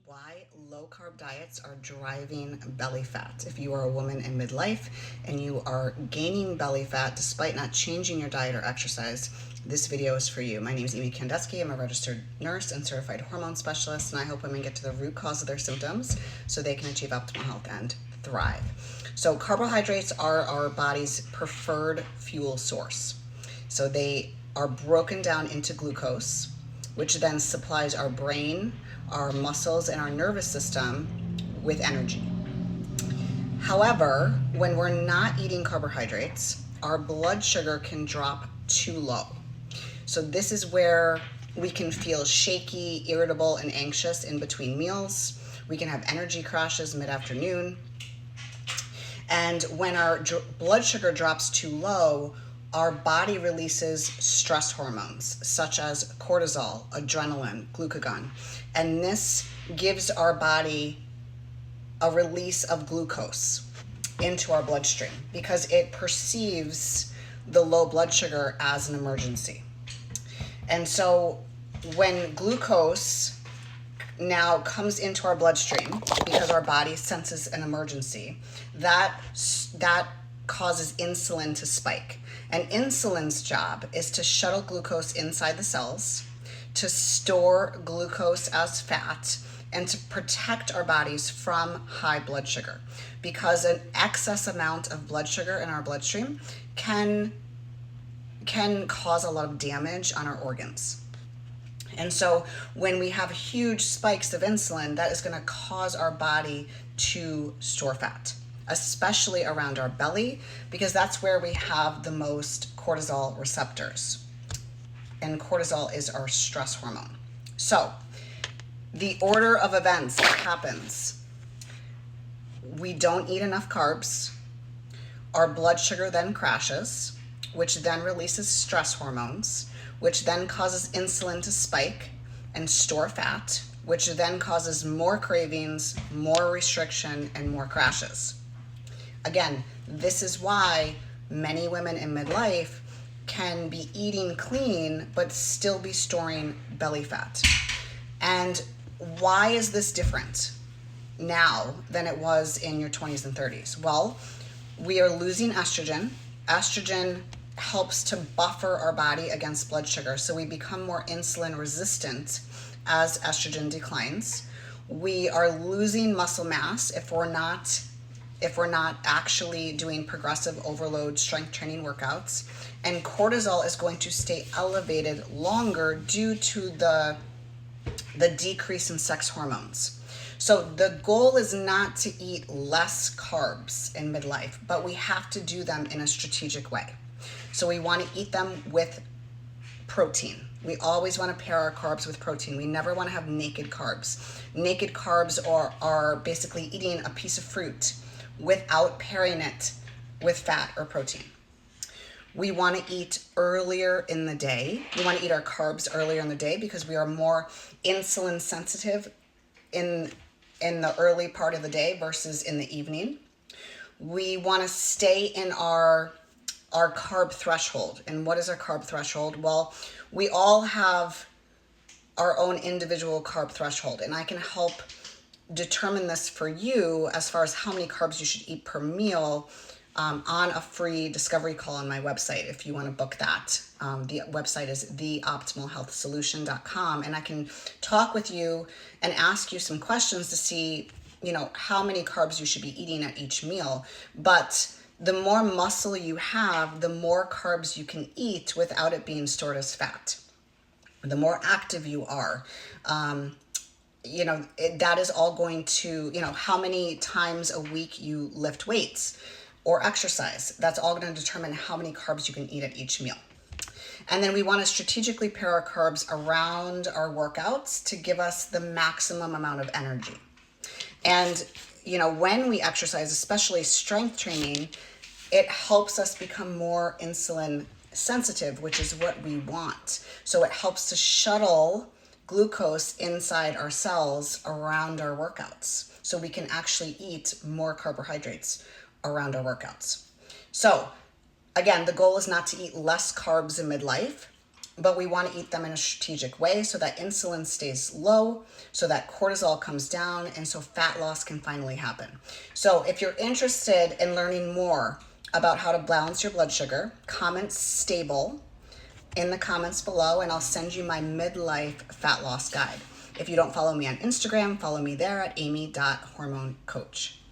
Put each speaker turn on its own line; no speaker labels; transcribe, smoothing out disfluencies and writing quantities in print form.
Why low carb diets are driving belly fat. If you are a woman in midlife and you are gaining belly fat despite not changing your diet or exercise, this video is for you. My name is Amy Kandeski. I'm a registered nurse and certified hormone specialist, and I help women get to the root cause of their symptoms so they can achieve optimal health and thrive. So carbohydrates are our body's preferred fuel source. So they are broken down into glucose, which then supplies our brain, our muscles, and our nervous system with energy. However, when we're not eating carbohydrates, our blood sugar can drop too low. So this is where we can feel shaky, irritable, and anxious in between meals. We can have energy crashes mid-afternoon. And when our blood sugar drops too low, our body releases stress hormones such as cortisol, adrenaline, glucagon, and this gives our body a release of glucose into our bloodstream because it perceives the low blood sugar as an emergency. And so when glucose now comes into our bloodstream because our body senses an emergency, that causes insulin to spike. And insulin's job is to shuttle glucose inside the cells, to store glucose as fat, and to protect our bodies from high blood sugar. Because an excess amount of blood sugar in our bloodstream can cause a lot of damage on our organs. And so when we have huge spikes of insulin, that is going to cause our body to store fat, especially around our belly, because that's where we have the most cortisol receptors. And cortisol is our stress hormone. So the order of events that happens, we don't eat enough carbs, our blood sugar then crashes, which then releases stress hormones, which then causes insulin to spike and store fat, which then causes more cravings, more restriction, and more crashes. Again, this is why many women in midlife can be eating clean but still be storing belly fat. And why is this different now than it was in your 20s and 30s? Well, we are losing estrogen. Estrogen helps to buffer our body against blood sugar, so we become more insulin resistant as estrogen declines. We are losing muscle mass if we're not actually doing progressive overload strength training workouts, and cortisol is going to stay elevated longer due to the decrease in sex hormones. So the goal is not to eat less carbs in midlife, but we have to do them in a strategic way. So we want to eat them with protein. We always want to pair our carbs with protein. We never want to have naked carbs. Naked carbs are basically eating a piece of fruit without pairing it with fat or protein. We want to eat earlier in the day. We want to eat our carbs earlier in the day because we are more insulin sensitive in the early part of the day versus in the evening. We want to stay in our carb threshold. And what is our carb threshold? Well, we all have our own individual carb threshold, and I can help determine this for you as far as how many carbs you should eat per meal on a free discovery call on my website if you want to book that. The website is theoptimalhealthsolution.com, and I can talk with you and ask you some questions to see, how many carbs you should be eating at each meal. But the more muscle you have, the more carbs you can eat without it being stored as fat. The more active you are, that is all going to, how many times a week you lift weights or exercise. That's all going to determine how many carbs you can eat at each meal. And then we want to strategically pair our carbs around our workouts to give us the maximum amount of energy. And when we exercise, especially strength training, it helps us become more insulin sensitive, which is what we want. So it helps to shuttle glucose inside our cells around our workouts, so we can actually eat more carbohydrates around our workouts. So again, the goal is not to eat less carbs in midlife. but we want to eat them in a strategic way so that insulin stays low, so that cortisol comes down, and so fat loss can finally happen. So if you're interested in learning more about how to balance your blood sugar, comment stable in the comments below, and I'll send you my midlife fat loss guide. If you don't follow me on Instagram, follow me there at amy.hormonecoach.